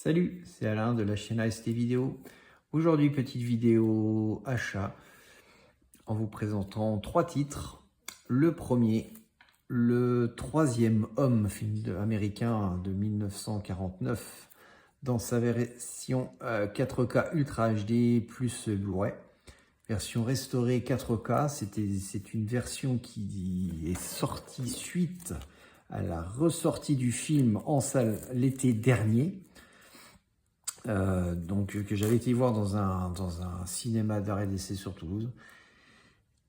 Salut, c'est Alain de la chaîne AST Vidéo. Aujourd'hui, petite vidéo achat en vous présentant 3 titres. Le premier, le troisième Homme, film américain de 1949, dans sa version 4K Ultra HD plus Blu-ray. Version restaurée 4K, c'est une version qui est sortie suite à la ressortie du film en salle l'été dernier. Donc que j'avais été voir dans un cinéma d'arrêt d'essai sur Toulouse,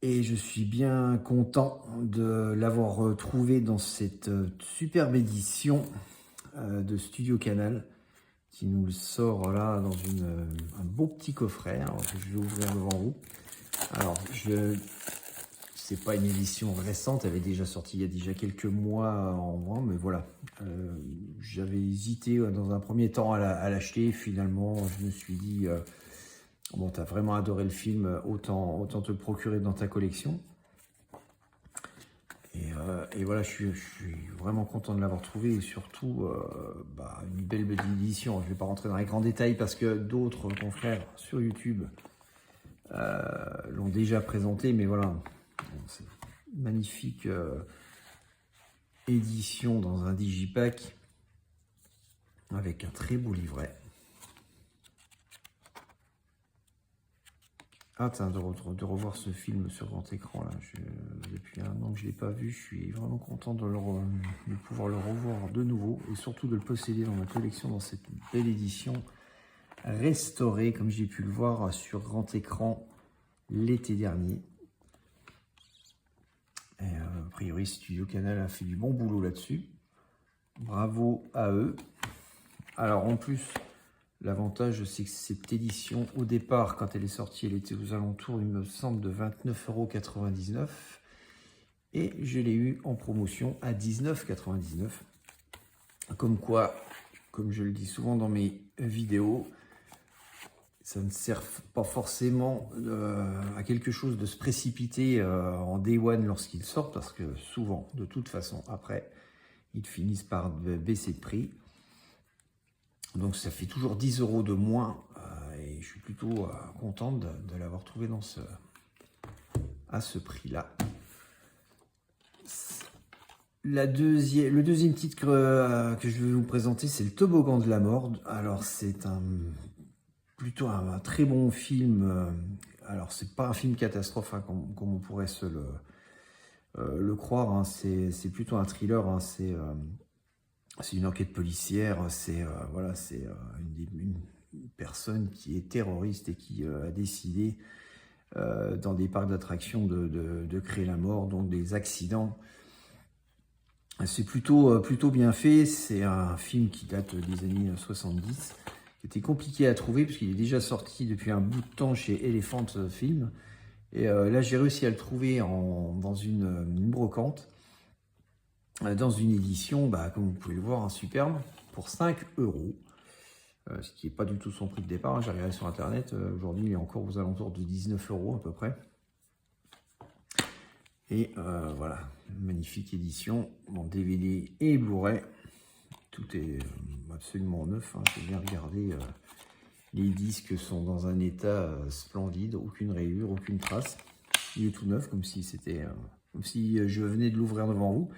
et je suis bien content de l'avoir retrouvé dans cette superbe édition de Studio Canal qui nous le sort là dans un beau petit coffret. Alors, je vais ouvrir devant vous. Alors c'est pas une édition récente, elle avait déjà sorti il y a déjà quelques mois en moins, mais voilà. J'avais hésité dans un premier temps à l'acheter. Finalement, je me suis dit, bon, tu as vraiment adoré le film, autant te le procurer dans ta collection. Et voilà, je suis vraiment content de l'avoir trouvé, et surtout une belle édition. Je ne vais pas rentrer dans les grands détails parce que d'autres confrères sur YouTube l'ont déjà présenté, mais voilà. C'est une magnifique édition dans un digipack avec un très beau livret. Hâte de revoir ce film sur grand écran là. Depuis un an que je ne l'ai pas vu, je suis vraiment content de pouvoir le revoir de nouveau et surtout de le posséder dans ma collection dans cette belle édition restaurée comme j'ai pu le voir sur grand écran l'été dernier. Et a priori, Studio Canal a fait du bon boulot là-dessus. Bravo à eux. Alors en plus, l'avantage, c'est que cette édition, au départ, quand elle est sortie, elle était aux alentours, il me semble, de 29,99 €. Et je l'ai eu en promotion à 19,99 €. Comme quoi, comme je le dis souvent dans mes vidéos, ça ne sert pas forcément à quelque chose de se précipiter en day one lorsqu'ils sortent, parce que souvent, de toute façon, après, ils finissent par baisser de prix. Donc ça fait toujours 10 € de moins, et je suis plutôt content de l'avoir trouvé à ce prix-là. Le deuxième titre que je vais vous présenter, c'est Le Toboggan de la Mort. Alors c'est plutôt un très bon film. Alors c'est pas un film catastrophe hein, comme on pourrait le croire, hein. C'est plutôt un thriller, hein. C'est une enquête policière. C'est voilà, c'est une personne qui est terroriste et qui a décidé dans des parcs d'attractions de créer la mort, donc des accidents. C'est plutôt bien fait. C'est un film qui date des années 70. Était compliqué à trouver puisqu'il est déjà sorti depuis un bout de temps chez Elephant Film. Et là, j'ai réussi à le trouver dans une brocante, dans une édition, comme vous pouvez le voir, superbe, pour 5 €. Ce qui n'est pas du tout son prix de départ. J'ai regardé sur Internet. Aujourd'hui, il est encore aux alentours de 19 € à peu près. Et voilà, magnifique édition en DVD et Blu-ray. Tout est absolument neuf, hein. J'ai bien regardé, les disques sont dans un état splendide, aucune rayure, aucune trace. Il est tout neuf, comme si je venais de l'ouvrir devant vous.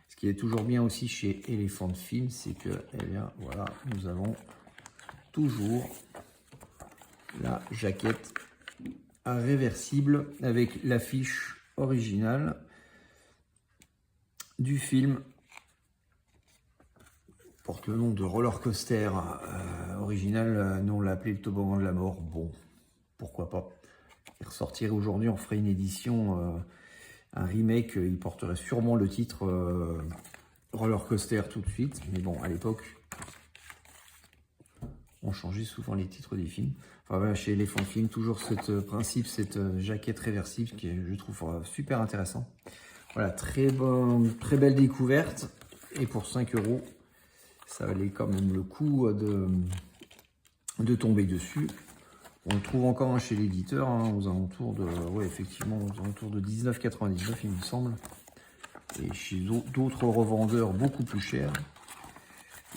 Ce qui est toujours bien aussi chez Elephant Film, c'est que, eh bien, voilà, nous avons toujours la jaquette réversible avec l'affiche originale du film. Porte le nom de Roller Coaster original. Nous on l'a appelé Le Toboggan de la Mort. Bon, pourquoi pas. Il ressortirait aujourd'hui, on ferait une édition, un remake. Il porterait sûrement le titre Roller Coaster tout de suite. Mais bon, à l'époque, on changeait souvent les titres des films. Enfin voilà, chez Elephant Film, toujours ce principe, cette jaquette réversible qui est, je trouve, super intéressant. Voilà, très belle découverte. Et pour 5 €, ça valait quand même le coup de tomber dessus. On le trouve encore chez l'éditeur, hein, aux alentours de, ouais, effectivement, aux alentours de 19,99 €, il me semble. Et chez d'autres revendeurs beaucoup plus chers.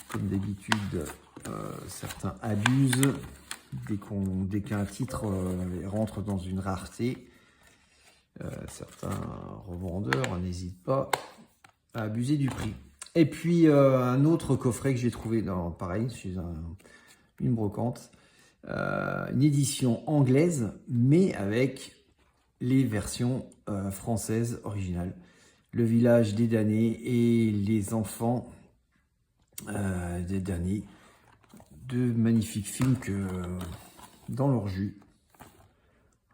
Comme d'habitude, certains abusent dès qu'un titre rentre dans une rareté. Certains revendeurs n'hésitent pas à abuser du prix. Et puis un autre coffret que j'ai trouvé pareil chez une brocante, une édition anglaise, mais avec les versions françaises originales. Le village des damnés et les enfants des damnés. Deux magnifiques films dans leur jus.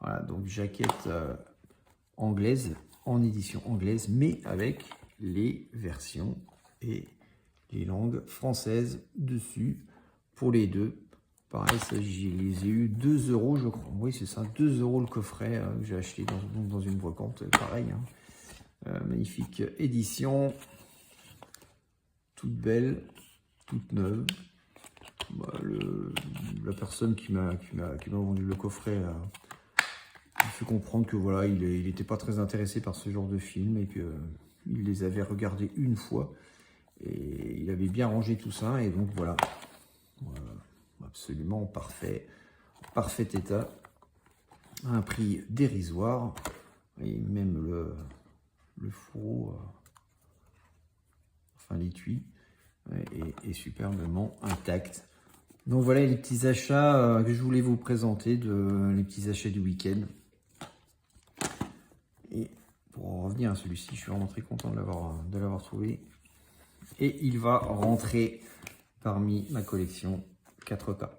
Voilà, donc jaquette anglaise, en édition anglaise, mais avec les versions et les langues françaises dessus pour les deux. Pareil, ça, je les ai eu 2 €, je crois. Oui, c'est ça, 2 € le coffret que j'ai acheté dans une brocante. Pareil, hein. Magnifique édition, toute belle, toute neuve. Bah, la personne qui m'a vendu le coffret il fait comprendre que voilà, il n'était pas très intéressé par ce genre de film et qu'il les avait regardés une fois et il avait bien rangé tout ça et donc voilà, absolument parfait état, à un prix dérisoire et même le fourreau, enfin l'étui est superbement intact. Donc voilà les petits achats que je voulais vous présenter, les petits achats du week-end. Et pour en revenir à celui-ci, je suis vraiment très content de l'avoir trouvé. Et il va rentrer parmi ma collection 4K.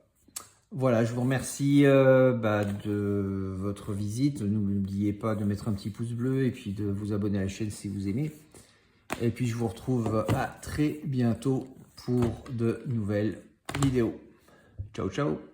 Voilà, je vous remercie de votre visite. N'oubliez pas de mettre un petit pouce bleu et puis de vous abonner à la chaîne si vous aimez. Et puis je vous retrouve à très bientôt pour de nouvelles vidéos. Ciao, ciao!